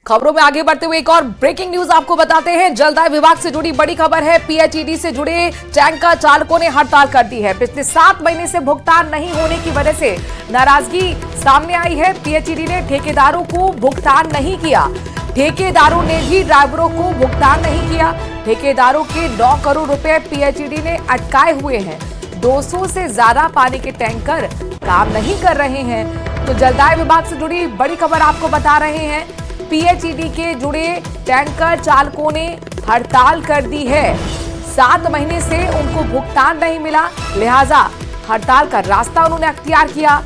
खबरों में आगे बढ़ते हुए एक और ब्रेकिंग न्यूज आपको बताते हैं। जलदाय विभाग से जुड़ी बड़ी खबर है। पीएचईडी से जुड़े टैंकर चालकों ने हड़ताल कर दी है। पिछले 7 महीने से भुगतान नहीं होने की वजह से नाराजगी सामने आई है। पीएचईडी ने ठेकेदारों को भुगतान नहीं किया। ठेकेदारों ने भी ड्राइवरों को भुगतान नहीं किया। ठेकेदारों के 9 करोड़ रुपए पीएचईडी ने अटकाए हुए हैं। 200 से ज्यादा पानी के टैंकर काम नहीं कर रहे हैं। तो जलदाय विभाग से जुड़ी बड़ी खबर आपको बता रहे हैं। पीएचईडी के जुड़े टैंकर चालकों ने हड़ताल कर दी है। 7 महीने से उनको भुगतान नहीं मिला, लिहाजा हड़ताल का रास्ता उन्होंने अख्तियार किया।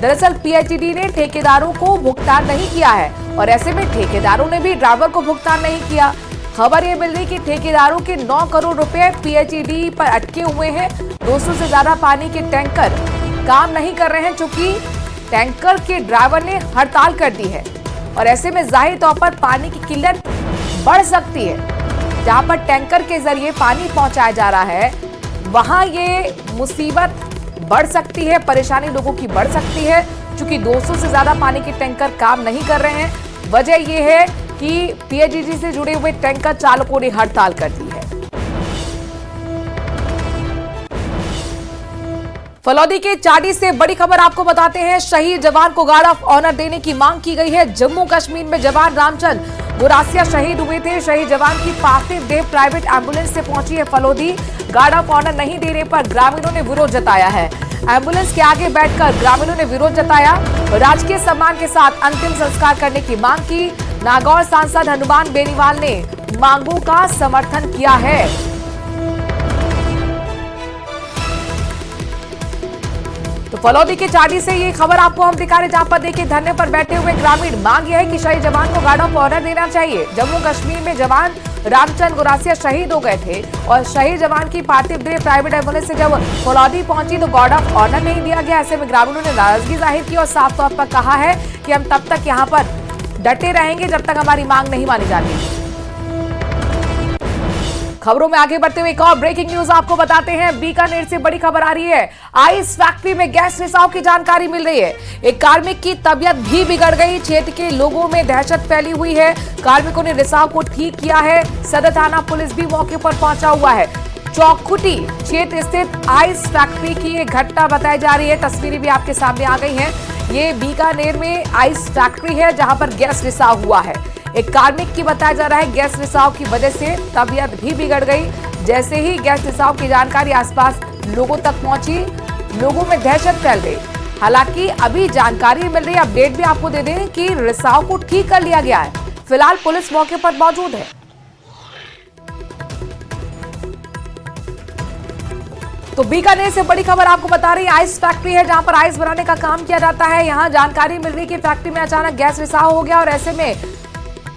दरअसल पीएचईडी ने ठेकेदारों को भुगतान नहीं किया है और ऐसे में ठेकेदारों ने भी ड्राइवर को भुगतान नहीं किया। खबर ये मिल रही कि ठेकेदारों के 9 करोड़ रुपए पीएचईडी पर अटके हुए हैं। 200 से ज्यादा पानी के टैंकर काम नहीं कर रहे हैं, चूंकि टैंकर के ड्राइवर ने हड़ताल कर दी है और ऐसे में जाहिर तौर पर पानी की किल्लत बढ़ सकती है। जहां पर टैंकर के जरिए पानी पहुंचाया जा रहा है, वहां ये मुसीबत बढ़ सकती है, परेशानी लोगों की बढ़ सकती है, क्योंकि 200 से ज्यादा पानी के टैंकर काम नहीं कर रहे हैं। वजह यह है कि पीएचईडी से जुड़े हुए टैंकर चालकों ने हड़ताल कर दी है। फलौदी के चाडी से बड़ी खबर आपको बताते हैं। शहीद जवान को गार्ड ऑफ ऑनर देने की मांग की गई है। जम्मू कश्मीर में जवान रामचंद गुरासिया शहीद हुए थे। शहीद जवान की पार्थिव देह प्राइवेट एम्बुलेंस से पहुंची है फलौदी। गार्ड ऑफ ऑनर नहीं देने पर ग्रामीणों ने विरोध जताया है। एम्बुलेंस के आगे बैठकर ग्रामीणों ने विरोध जताया। राजकीय सम्मान के साथ अंतिम संस्कार करने की मांग की। नागौर सांसद हनुमान बेनीवाल ने मांगों का समर्थन किया है। तो फलौदी के चाडी से ये खबर आपको हम दिखा रहे, जहां पर देखिए धरने पर बैठे हुए ग्रामीण मांग यह है कि शहीद जवान को गार्ड ऑफ ऑनर देना चाहिए। जम्मू कश्मीर में जवान रामचंद गुरासिया शहीद हो गए थे और शहीद जवान की पार्थिव देह प्राइवेट एम्बुलेंस से जब फलौदी पहुंची तो गार्ड ऑफ ऑनर नहीं दिया गया। ऐसे में ग्रामीणों ने नाराजगी जाहिर की और साफ तौर पर कहा है कि हम तब तक यहाँ पर डटे रहेंगे जब तक हमारी मांग नहीं मानी जाती। खबरों में आगे बढ़ते हुए एक और ब्रेकिंग न्यूज आपको बताते हैं। बीकानेर से बड़ी खबर आ रही है। आइस फैक्ट्री में गैस रिसाव की जानकारी मिल रही है। एक कार्मिक की तबीयत भी बिगड़ गई। क्षेत्र के लोगों में दहशत फैली हुई है। कार्मिकों ने रिसाव को ठीक किया है। सदर थाना पुलिस भी मौके पर पहुंचा हुआ है। चौखुटी क्षेत्र स्थित आइस फैक्ट्री की ये घटना बताई जा रही है। तस्वीरें भी आपके सामने आ गई हैं। ये बीकानेर में आइस फैक्ट्री है जहां पर गैस रिसाव हुआ है। एक कार्मिक की बताया जा रहा है गैस रिसाव की वजह से तबीयत भी बिगड़ गई। जैसे ही गैस रिसाव की जानकारी आसपास लोगों तक पहुंची, लोगों में दहशत फैल गई। हालांकि अभी जानकारी मिल रही है, अपडेट भी आपको दे दें कि रिसाव को ठीक कर लिया गया है। फिलहाल पुलिस मौके पर मौजूद है। तो बीकानेर से बड़ी खबर आपको बता रही है। आइस फैक्ट्री है जहां पर आइस बनाने का काम किया जाता है। यहां जानकारी मिल रही है कि फैक्ट्री में अचानक गैस रिसाव हो गया और ऐसे में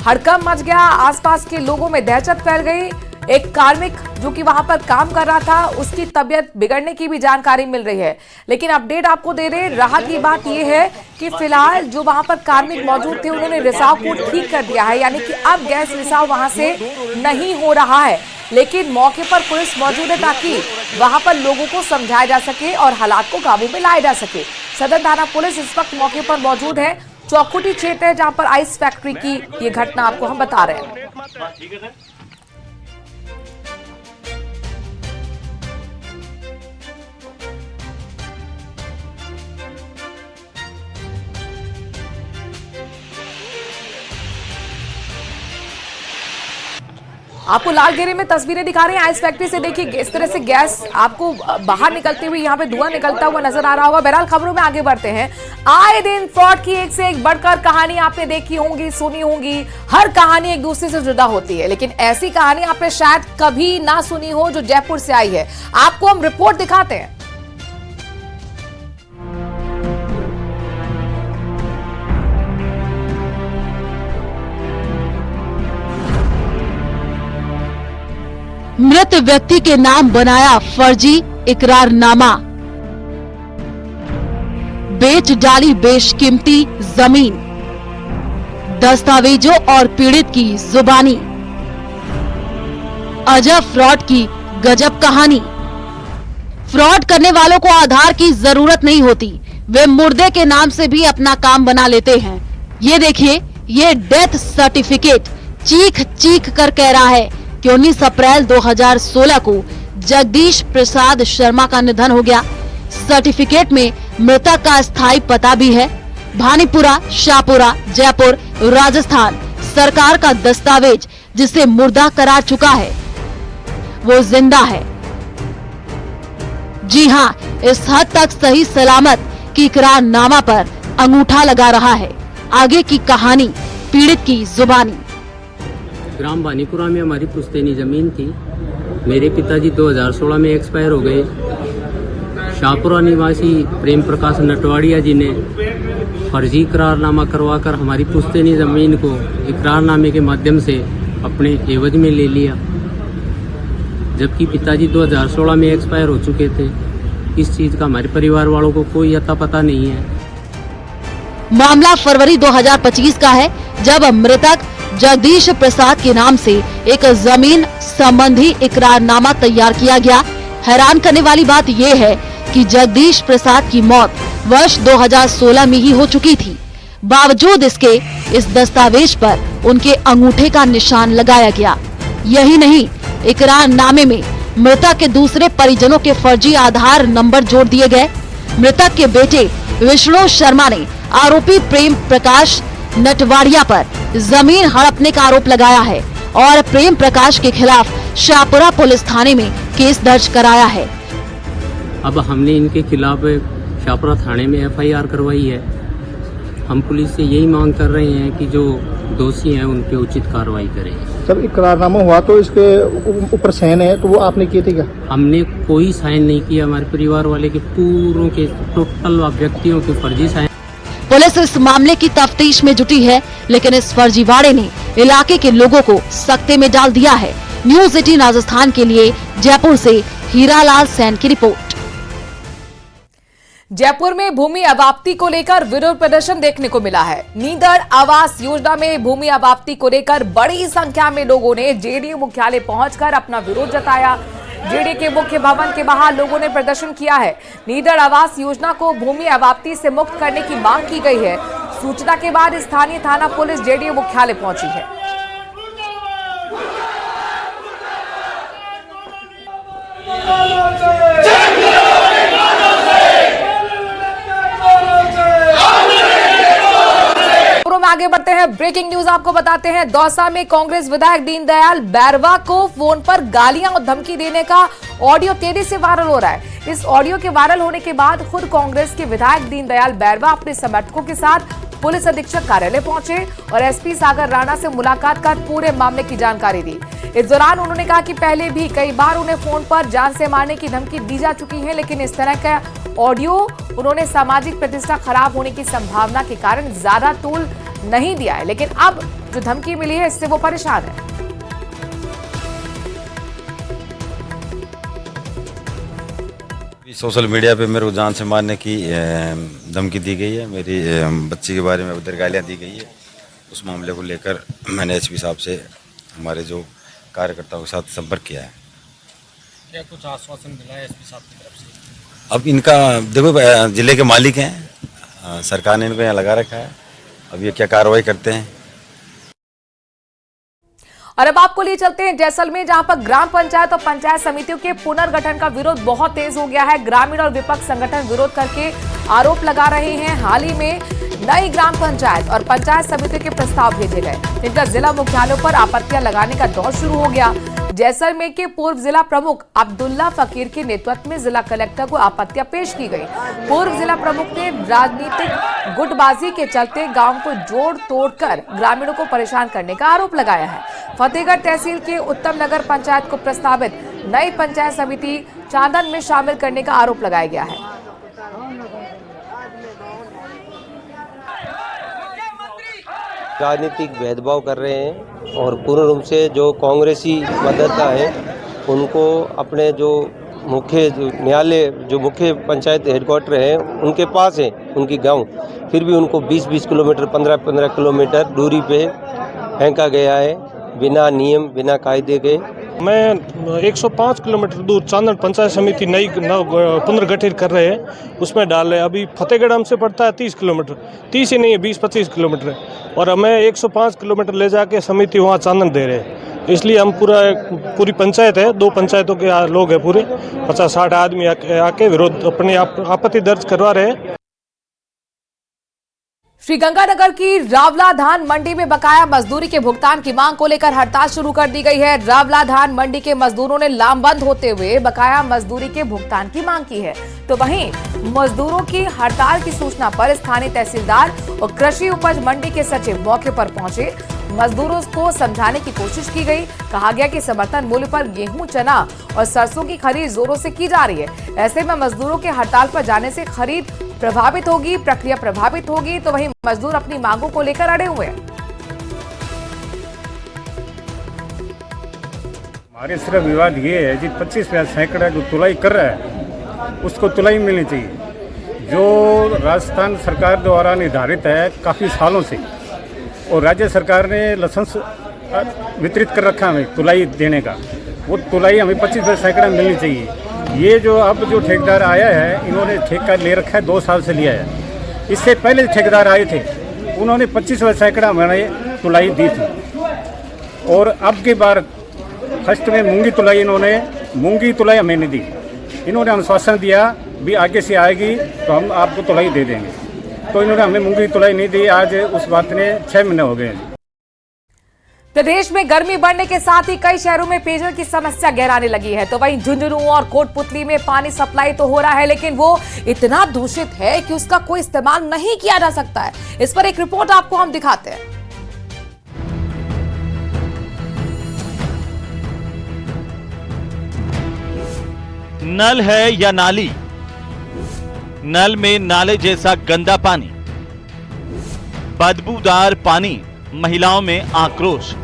हड़कंप मच गया। आसपास के लोगों में दहशत फैल गई। एक कार्मिक जो कि वहां पर काम कर रहा था, उसकी तबीयत बिगड़ने की भी जानकारी मिल रही है। लेकिन अपडेट आपको दे रहे, राहत की बात यह है कि फिलहाल जो वहां पर कार्मिक मौजूद थे उन्होंने रिसाव को ठीक कर दिया है, यानी कि अब गैस रिसाव वहां से नहीं हो रहा है। लेकिन मौके पर पुलिस मौजूद है ताकि वहां पर लोगों को समझाया जा सके और हालात को काबू में लाया जा सके। सदर थाना पुलिस इस वक्त मौके पर मौजूद है। चौखुटी क्षेत्र है जहां पर आइस फैक्ट्री की ये घटना आपको हम बता रहे हैं। आपको लाल घेरे में तस्वीरें दिखा रहे हैं आइस फैक्ट्री से। देखिए इस तरह से गैस आपको बाहर निकलती हुई, यहाँ पे धुआं निकलता हुआ नजर आ रहा होगा। बहरहाल खबरों में आगे बढ़ते हैं। आए दिन फ्रॉड की एक से एक बढ़कर कहानी आपने देखी होंगी, सुनी होंगी। हर कहानी एक दूसरे से जुदा होती है, लेकिन ऐसी कहानी आपने शायद कभी ना सुनी हो जो जयपुर से आई है। आपको हम रिपोर्ट दिखाते हैं। मृत व्यक्ति के नाम बनाया फर्जी इकरारनामा, बेच डाली बेशकीमती जमीन, दस्तावेजों और पीड़ित की जुबानी। अजब फ्रॉड की गजब कहानी। फ्रॉड करने वालों को आधार की जरूरत नहीं होती, वे मुर्दे के नाम से भी अपना काम बना लेते हैं। ये देखिए, ये डेथ सर्टिफिकेट चीख चीख कर कह रहा है कि 19 अप्रैल 2016 को जगदीश प्रसाद शर्मा का निधन हो गया। सर्टिफिकेट में मृतक का स्थायी पता भी है, भानीपुरा, शाहपुरा, जयपुर, राजस्थान। सरकार का दस्तावेज जिसे मुर्दा करार चुका है वो जिंदा है। जी हाँ, इस हद तक सही सलामत की इकरारनामा पर अंगूठा लगा रहा है। आगे की कहानी पीड़ित की जुबानी। ग्राम भानीपुरा में हमारी पुश्तैनी जमीन थी। मेरे पिताजी 2016 में एक्सपायर हो गए। शाहपुरा निवासी प्रेम प्रकाश नटवाड़िया जी ने फर्जी इकरारनामा करवाकर हमारी पुश्तैनी जमीन को इकरारनामे के माध्यम से अपने एवज में ले लिया, जबकि पिताजी 2016 में एक्सपायर हो चुके थे। इस चीज का हमारे परिवार वालों को कोई अता पता नहीं है। मामला फरवरी 2025 का है, जब मृतक जगदीश प्रसाद के नाम से एक जमीन संबंधी इकरारनामा तैयार किया गया। हैरान करने वाली बात यह है कि जगदीश प्रसाद की मौत वर्ष 2016 में ही हो चुकी थी। बावजूद इसके इस दस्तावेज पर उनके अंगूठे का निशान लगाया गया। यही नहीं, इकरारनामे में मृतक के दूसरे परिजनों के फर्जी आधार नंबर जोड़ दिए गए। मृतक के बेटे विष्णु शर्मा ने आरोपी प्रेम प्रकाश नटवाड़िया पर जमीन हड़पने का आरोप लगाया है और प्रेम प्रकाश के खिलाफ शाहपुरा पुलिस थाने में केस दर्ज कराया है। अब हमने इनके खिलाफ शाहपुरा थाने में FIR करवाई है। हम पुलिस से यही मांग कर रहे हैं कि जो दोषी हैं उन पे उचित कार्रवाई करें। जब इकरारनामा हुआ तो इसके ऊपर साइन है, तो वो आपने किए थे क्या? हमने कोई साइन नहीं किया। हमारे परिवार वाले के पूरों के टोटल व्यक्तियों के फर्जी साइन। पुलिस इस मामले की तफ्तीश में जुटी है, लेकिन इस फर्जीवाड़े ने इलाके के लोगों को सकते में डाल दिया है। न्यूज़ 18 राजस्थान के लिए जयपुर से हीरालाल सैन की रिपोर्ट। जयपुर में भूमि अवाप्ति को लेकर विरोध प्रदर्शन देखने को मिला है। नीदड़ आवास योजना में भूमि अवाप्ति को लेकर बड़ी संख्या में लोगों ने जेडीयू मुख्यालय पहुंचकर अपना विरोध जताया। जेडीयू के मुख्य भवन के बाहर लोगों ने प्रदर्शन किया है। नीदड़ आवास योजना को भूमि अवाप्ति से मुक्त करने की मांग की गई है। सूचना के बाद स्थानीय थाना पुलिस जेडीयू मुख्यालय पहुंची है। आगे बढ़ते हैं, ब्रेकिंग न्यूज आपको बताते हैं। दौसा में कांग्रेस विधायक दीनदयाल बैरवा को फोन पर गालियां और धमकी देने का ऑडियो तेजी से वायरल हो रहा है। इस ऑडियो के वायरल होने के बाद खुद कांग्रेस के विधायक दीनदयाल बैरवा अपने समर्थकों के साथ पुलिस अधीक्षक कार्यालय पहुंचे और एसपी सागर राणा से मुलाकात कर पूरे मामले की जानकारी दी। इस दौरान उन्होंने कहा कि पहले भी कई बार उन्हें फोन पर जान से मारने की धमकी दी जा चुकी है, लेकिन इस तरह का ऑडियो उन्होंने सामाजिक प्रतिष्ठा खराब होने की संभावना के कारण ज्यादा तूल नहीं दिया है, लेकिन अब जो धमकी मिली है इससे वो परेशान है। सोशल मीडिया पे मेरे को जान से मारने की धमकी दी गई है। मेरी बच्ची के बारे में उधर गालियाँ दी गई है। उस मामले को लेकर मैंने एसपी साहब से हमारे जो कार्यकर्ताओं के साथ संपर्क किया है। क्या कुछ आश्वासन मिला है एसपी साहब की तरफ से? अब इनका देखो, जिले के मालिक हैं, सरकार ने इनको यहाँ लगा रखा है। अब ये क्या कार्रवाई करते हैं। और अब आपको लिए चलते हैं जैसलमेर, जहां पर ग्राम पंचायत और पंचायत समितियों के पुनर्गठन का विरोध बहुत तेज हो गया है। ग्रामीण और विपक्ष संगठन विरोध करके आरोप लगा रहे हैं। हाल ही में नई ग्राम पंचायत और पंचायत समितियों के प्रस्ताव भेजे गए, जिनका जिला मुख्यालयों पर आपत्तियां लगाने का दौर शुरू हो गया। जैसलमेर के पूर्व जिला प्रमुख अब्दुल्ला फकीर के नेतृत्व में जिला कलेक्टर को आपत्तियां पेश की गई। पूर्व जिला प्रमुख ने राजनीतिक गुटबाजी के चलते गांव को जोड़ तोड़ कर ग्रामीणों को परेशान करने का आरोप लगाया है। फतेहगढ़ तहसील के उत्तम नगर पंचायत को प्रस्तावित नई पंचायत समिति चांदन में शामिल करने का आरोप लगाया गया है। राजनीतिक भेदभाव कर रहे हैं और पूर्ण रूप से जो कांग्रेसी मतदाता है उनको अपने जो मुख्य न्यायालय जो मुख्य पंचायत हेडक्वार्टर है उनके पास है उनकी गांव, फिर भी उनको 20-20 किलोमीटर 15-15 किलोमीटर दूरी पे फेंका गया है बिना नियम बिना कायदे के। मैं 105 किलोमीटर दूर चांदन पंचायत समिति नई पुनर्गठित कर रहे हैं, उसमें डाल रहे हैं। अभी फतेहगढ़ हमसे पड़ता है 30 किलोमीटर, 30 ही नहीं है 20-25 किलोमीटर है, और हमें 105 किलोमीटर ले जाके समिति वहाँ चांदन दे रहे हैं। इसलिए हम पूरी पंचायत है, 2 पंचायतों के लोग हैं, पूरे 50-60 आदमी आके विरोध अपनी आपत्ति दर्ज करवा रहे हैं। श्रीगंगानगर की रावला धान मंडी में बकाया मजदूरी के भुगतान की मांग को लेकर हड़ताल शुरू कर दी गई है। रावला धान मंडी के मजदूरों ने लामबंद होते हुए बकाया मजदूरी के भुगतान की मांग की है। तो वहीं मजदूरों की हड़ताल की सूचना पर स्थानीय तहसीलदार और कृषि उपज मंडी के सचिव मौके पर पहुंचे। मजदूरों को समझाने की कोशिश की गई। कहा गया कि समर्थन मूल्य पर गेहूं, चना और सरसों की खरीद जोरों से की जा रही है। ऐसे में मजदूरों के हड़ताल पर जाने से खरीद प्रभावित होगी, प्रक्रिया प्रभावित होगी। तो वहीं मजदूर अपनी मांगों को लेकर अड़े हुए हैं। हमारे सिर्फ विवाद ये है जी 25 सैकड़ा जो तुलाई कर रहा है उसको तुलाई मिलनी चाहिए, जो राजस्थान सरकार द्वारा निर्धारित है काफ़ी सालों से, और राज्य सरकार ने लाइसेंस वितरित कर रखा हमें तुलाई देने का, वो तुलाई हमें 25 सैकड़ा मिलनी चाहिए। ये जो अब जो ठेकेदार आया है, इन्होंने ठेका ले रखा है, 2 साल से लिया है। इससे पहले ठेकेदार आए थे, उन्होंने 25 सैकड़ा हमें तुलाई दी थी, और अब की बार फर्स्ट में मूंगी तुलाई हमें नहीं दी। इन्होंने आश्वासन दिया भी आगे से आएगी तो हम आपको तुलाई दे देंगे, तो इन्होंने हमें मूंगी तुलाई नहीं दी। आज उस बात ने 6 महीने हो गए। प्रदेश में गर्मी बढ़ने के साथ ही कई शहरों में पेयजल की समस्या गहराने लगी है। तो वहीं झुंझुनू और कोटपुतली में पानी सप्लाई तो हो रहा है, लेकिन वो इतना दूषित है कि उसका कोई इस्तेमाल नहीं किया जा सकता है। इस पर एक रिपोर्ट आपको हम दिखाते हैं। नल है या नाली, नल में नाले जैसा गंदा पानी, बदबूदार पानी, महिलाओं में आक्रोश।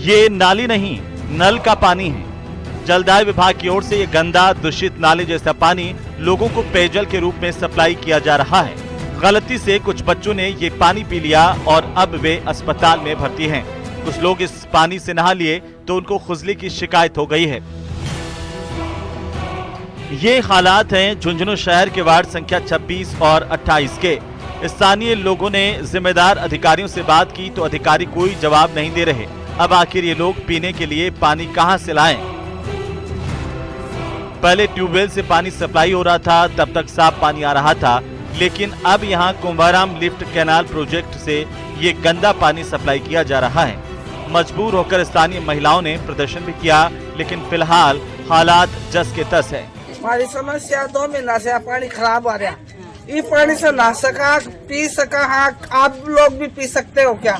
ये नाली नहीं, नल का पानी है। जलदाय विभाग की ओर से ये गंदा दूषित नाले जैसा पानी लोगों को पेयजल के रूप में सप्लाई किया जा रहा है। गलती से कुछ बच्चों ने ये पानी पी लिया और अब वे अस्पताल में भर्ती हैं। कुछ लोग इस पानी से नहा लिए तो उनको खुजली की शिकायत हो गई है। ये हालात हैं झुंझुनू शहर के वार्ड संख्या 26 और 28 के। स्थानीय लोगों ने जिम्मेदार अधिकारियों से बात की तो अधिकारी कोई जवाब नहीं दे रहे। अब आखिर ये लोग पीने के लिए पानी कहां से लाएं? पहले ट्यूबवेल से पानी सप्लाई हो रहा था, तब तक साफ पानी आ रहा था, लेकिन अब यहां कुंभाराम लिफ्ट कैनाल प्रोजेक्ट से ये गंदा पानी सप्लाई किया जा रहा है। मजबूर होकर स्थानीय महिलाओं ने प्रदर्शन भी किया, लेकिन फिलहाल हालात जस के तस है। हमारी समस्या 2 महीना से पानी खराब आ रहा, ये पानी से नहा सका, पी सका। हाँ, आप लोग भी पी सकते हो क्या?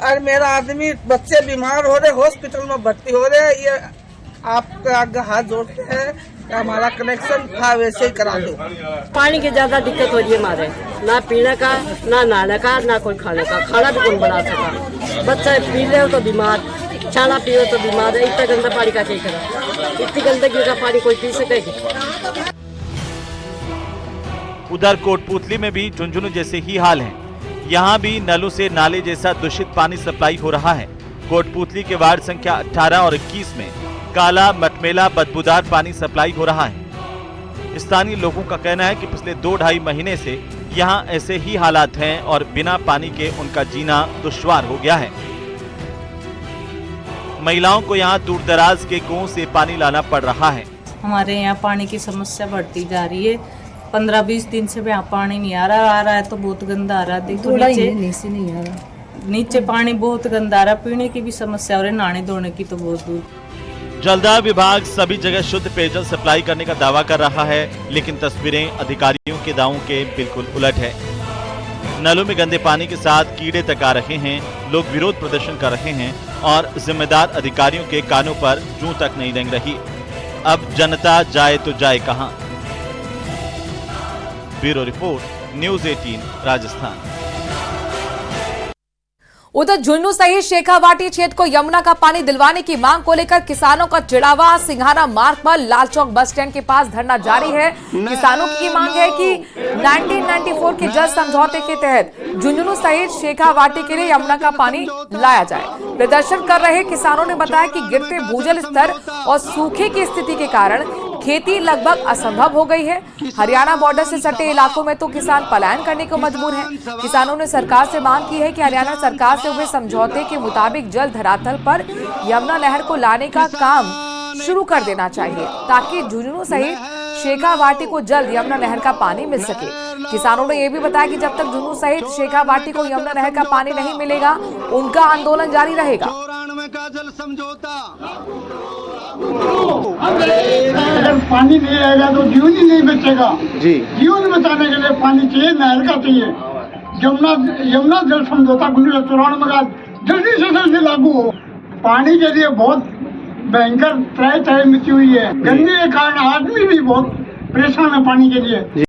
और मेरा आदमी, बच्चे बीमार हो रहे, हॉस्पिटल में भर्ती हो रहे। ये आपका आगे हाथ जोड़ते हैं कि हमारा कनेक्शन था वैसे ही करा दो। पानी की ज्यादा दिक्कत हो रही है हमारे, ना पीने का, ना नहाने का, ना कोई खाने का। खाना भी कौन बना सका? बच्चा पी ले तो बीमार, छाला पी ले तो बीमार है। इतना गंदा पानी का क्या करा? इतनी गंदगी का पानी कोई पी सकेगी? उधर कोटपुतली में भी झुंझुनू जैसे ही हाल है। यहाँ भी नलों से नाले जैसा दूषित पानी सप्लाई हो रहा है। कोटपुतली के वार्ड संख्या 18 और 21 में काला मटमेला बदबूदार पानी सप्लाई हो रहा है। स्थानीय लोगों का कहना है कि पिछले 2-2.5 महीने से यहाँ ऐसे ही हालात हैं और बिना पानी के उनका जीना दुश्वार हो गया है। महिलाओं को यहाँ दूर दराज के कुओं से पानी लाना पड़ रहा है। हमारे यहाँ पानी की समस्या बढ़ती जा रही है। 15-20 दिन से यहाँ पानी नहीं आ रहा है तो बहुत गंदा आ रहा है। देखो नीचे नहीं आ रहा, नीचे पानी बहुत गंदा आ रहा। पीने की भी समस्या हो रही, नहाने धोने की तो बहुत दूर। जलदाय विभाग सभी जगह शुद्ध पेयजल सप्लाई करने का दावा कर रहा है, लेकिन तस्वीरें अधिकारियों के दावों के बिल्कुल उलट है। नलों में गंदे पानी के साथ कीड़े तक आ रहे हैं, लोग विरोध प्रदर्शन कर रहे हैं और जिम्मेदार अधिकारियों के कानों पर जूं तक नहीं रेंग रही। अब जनता जाए तो जाए कहां? Bureau report, news 18 Rajasthan. उधर झुंझुनू सहित शेखावाटी क्षेत्र को यमुना का पानी दिलवाने की मांग को लेकर किसानों का चिड़ावा सिंघाना मार्ग पर लाल चौक बस स्टैंड के पास धरना जारी है। किसानों की मांग है कि 1994 के जल समझौते के तहत झुंझुनू सहित शेखावाटी के लिए यमुना का पानी लाया जाए। प्रदर्शन कर रहे किसानों ने बताया कि गिरते भूजल स्तर और सूखे की स्थिति के कारण खेती लगभग असंभव हो गई है। हरियाणा बॉर्डर से सटे इलाकों में तो किसान पलायन करने को मजबूर हैं। किसानों ने सरकार से मांग की है कि हरियाणा सरकार से हुए समझौते के मुताबिक जल धरातल पर यमुना नहर को लाने का काम शुरू कर देना चाहिए ताकि झुंझुनू सहित शेखावाटी को जल्द यमुना नहर का पानी मिल सके। किसानों ने यह भी बताया कि जब तक झुंझुनू सहित शेखावाटी को यमुना नहर का पानी नहीं मिलेगा उनका आंदोलन जारी रहेगा। अगर पानी नहीं आएगा तो जीवन ही नहीं बचेगा जी। जीवन बचाने के लिए पानी चाहिए, नहर का चाहिए। यमुना जल समझौता 1994 का जल्दी से जल्दी लागू हो। पानी के लिए बहुत भयंकर त्राही मची हुई है। गर्मी के कारण आदमी भी बहुत परेशान है पानी के लिए।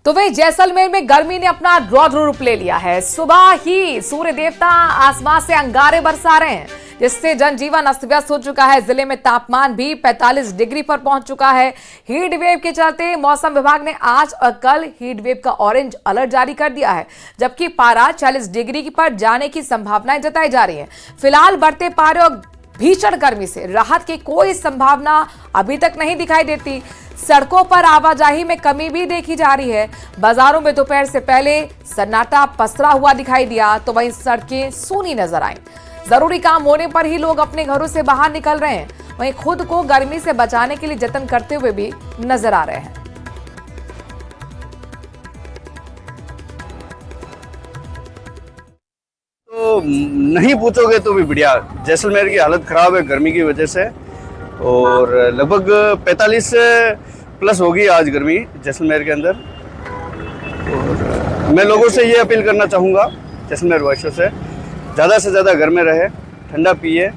तो वही जैसलमेर में गर्मी ने अपना रौद्र रूप ले लिया है। सुबह ही सूर्य देवता आसमान से अंगारे बरसा रहे हैं, जिससे जनजीवन अस्त व्यस्त हो चुका है। जिले में तापमान भी 45 डिग्री पर पहुंच चुका है। हीट वेव के चलते मौसम विभाग ने आज और कल हीट वेव का ऑरेंज अलर्ट जारी कर दिया है, जबकि पारा 40 डिग्री पर जाने की संभावनाएं जताई जा रही है। फिलहाल बढ़ते पारे और भीषण गर्मी से राहत की कोई संभावना अभी तक नहीं दिखाई देती। सड़कों पर आवाजाही में कमी भी देखी जा रही है। बाजारों में दोपहर से पहले सन्नाटा पसरा हुआ दिखाई दिया, तो वहीं सड़कें सूनी नजर आईं। जरूरी काम होने पर ही लोग अपने घरों से बाहर निकल रहे हैं, वहीं खुद को गर्मी से बचाने के लिए जतन करते हुए भी नजर आ रहे हैं। तो नहीं पूछोगे तो भी बढ़िया। जैसलमेर की हालत खराब है गर्मी की वजह से, और लगभग 45 प्लस होगी आज गर्मी जैसलमेर के अंदर। और मैं लोगों से ये अपील करना चाहूँगा, जैसलमेर वासियों से ज़्यादा घर में रहे, ठंडा पिए,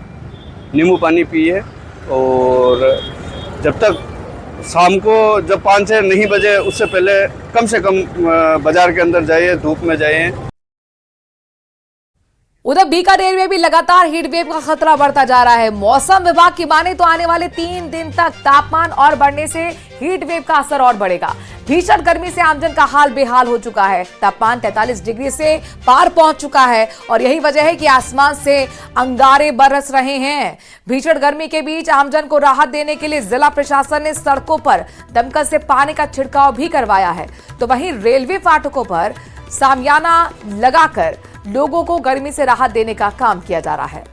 नींबू पानी पिए, और जब तक शाम को जब 5 से नहीं बजे उससे पहले कम से कम बाजार के अंदर जाइए, धूप में जाइए। उधर बीकानेर में भी लगातार हीट वेव का खतरा बढ़ता जा रहा है। मौसम विभाग की माने तो आने वाले 3 दिन तक तापमान और बढ़ने से हीट वेव का असर और बढ़ेगा। भीषण गर्मी से आमजन का हाल बेहाल हो चुका है। तापमान 43 डिग्री से पार पहुंच चुका है और यही वजह है कि आसमान से अंगारे बरस रहे हैं। भीषण गर्मी के बीच आमजन को राहत देने के लिए जिला प्रशासन ने सड़कों पर दमकल से पानी का छिड़काव भी करवाया है, तो वहीं रेलवे फाटकों पर सामियाना लगाकर लोगों को गर्मी से राहत देने का काम किया जा रहा है।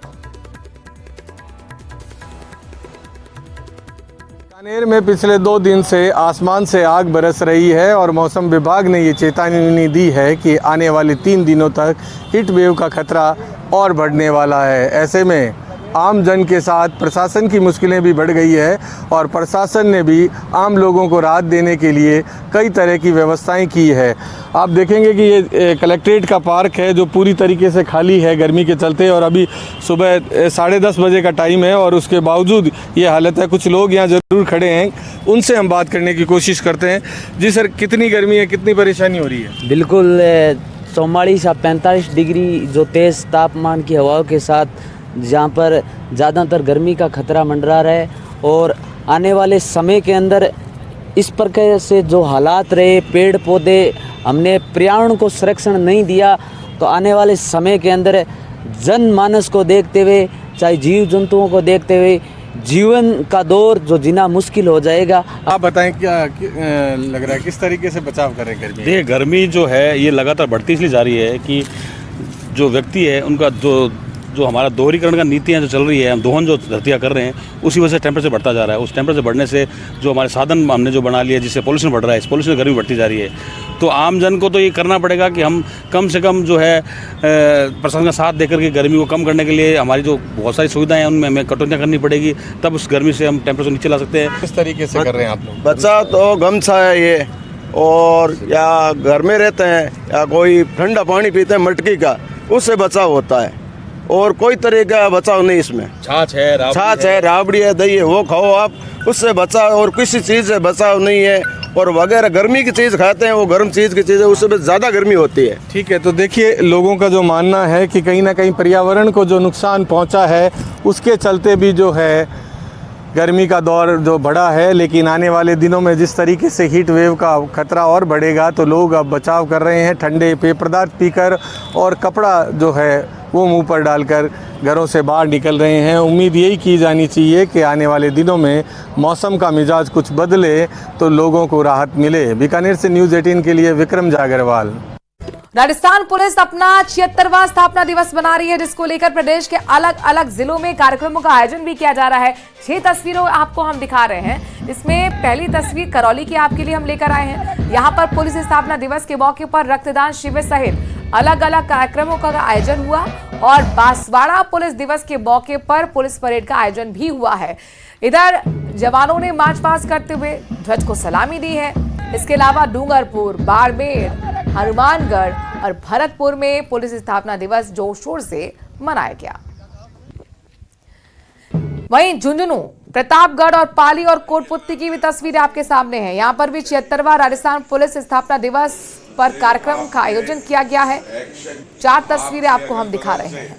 बीकानेर में पिछले 2 दिन से आसमान से आग बरस रही है और मौसम विभाग ने ये चेतावनी दी है कि आने वाले 3 दिनों तक हीट वेव का खतरा और बढ़ने वाला है। ऐसे में आम जन के साथ प्रशासन की मुश्किलें भी बढ़ गई है और प्रशासन ने भी आम लोगों को राहत देने के लिए कई तरह की व्यवस्थाएं की है। आप देखेंगे कि ये कलेक्ट्रेट का पार्क है जो पूरी तरीके से खाली है गर्मी के चलते, और अभी सुबह 10:30 बजे का टाइम है और उसके बावजूद ये हालत है। कुछ लोग यहाँ ज़रूर खड़े हैं, उनसे हम बात करने की कोशिश करते हैं। जी सर, कितनी गर्मी है, कितनी परेशानी हो रही है? बिल्कुल 44 या 45 डिग्री जो तेज़ तापमान की हवाओं के साथ जहाँ पर ज़्यादातर गर्मी का खतरा मंडरा रहा है, और आने वाले समय के अंदर इस प्रकार से जो हालात रहे, पेड़ पौधे हमने पर्यावरण को संरक्षण नहीं दिया, तो आने वाले समय के अंदर जनमानस को देखते हुए, चाहे जीव जंतुओं को देखते हुए, जीवन का दौर जो जीना मुश्किल हो जाएगा। आप बताएं क्या लग रहा है, किस तरीके से बचाव करें गर्मी? देखिए, गर्मी जो है ये लगातार बढ़ती इसलिए जा रही है कि जो व्यक्ति है उनका जो हमारा दोहरीकरण का नीतियाँ जो चल रही है, हम दोहन जो धरतियाँ कर रहे हैं, उसी वजह से टेम्परेचर बढ़ता जा रहा है। उस टेम्परेचर बढ़ने से जो हमारे साधन हमने जो बना लिया, जिससे पोल्यूशन बढ़ रहा है, इस पोल्यूशन गर्मी बढ़ती जा रही है। तो आम जन को तो ये करना पड़ेगा कि हम कम से कम जो है प्रशासन का साथ देकर के गर्मी को कम करने के लिए हमारी जो बहुत सारी सुविधाएं हैं उनमें हमें कटौतियाँ करनी पड़ेगी, तब उस गर्मी से हम टेम्परेचर नीचे ला सकते हैं। किस तरीके से कर रहे हैं आप लोग? बच्चा तो गमछा है ये, और या घर में रहते हैं या कोई ठंडा पानी पीते हैं मटकी का, उससे बचाव होता है, और कोई तरह का बचाव नहीं इसमें। छाछ है, राबड़ी है, दही है, वो खाओ आप, उससे बचाव, और किसी चीज़ से बचाव नहीं है। और वगैरह गर्मी की चीज़ खाते हैं, वो गर्म चीज़ की चीज़ है, उससे ज़्यादा गर्मी होती है। ठीक है, तो देखिए लोगों का जो मानना है कि कहीं ना कहीं पर्यावरण को जो नुकसान पहुंचा है उसके चलते भी जो है गर्मी का दौर जो बढ़ा है। लेकिन आने वाले दिनों में जिस तरीके से हीट वेव का खतरा और बढ़ेगा तो लोग अब बचाव कर रहे हैं, ठंडे पेय पदार्थ पीकर और कपड़ा जो है वो मुंह पर डालकर घरों से बाहर निकल रहे हैं। उम्मीद यही की जानी चाहिए कि आने वाले दिनों में मौसम का मिजाज कुछ बदले तो लोगों को राहत मिले। बीकानेर से न्यूज़ 18 के लिए विक्रम जागरवाल। राजस्थान पुलिस अपना 76वां स्थापना दिवस मना रही है, जिसको लेकर प्रदेश के अलग अलग जिलों में कार्यक्रमों का आयोजन भी किया जा रहा है। 6 तस्वीरों आपको हम दिखा रहे हैं। इसमें पहली तस्वीर करौली की आपके लिए हम लेकर आए हैं। यहाँ पर पुलिस स्थापना दिवस के मौके पर रक्तदान शिविर सहित अलग अलग कार्यक्रमों का आयोजन हुआ और बांसवाड़ा पुलिस दिवस के मौके पर पुलिस परेड का आयोजन भी हुआ है। इधर जवानों ने मार्च पास्ट करते हुए ध्वज को सलामी दी है। इसके अलावा डूंगरपुर, बाड़मेर, हनुमानगढ़ और भरतपुर में पुलिस स्थापना दिवस जोर शोर से मनाया गया। वहीं झुंझुनू, प्रतापगढ़ और पाली और कोटपुतली की भी तस्वीरें आपके सामने है। यहाँ पर भी 76वां राजस्थान पुलिस स्थापना दिवस पर कार्यक्रम का आयोजन किया गया है। 4 तस्वीरें आपको हम दिखा रहे हैं।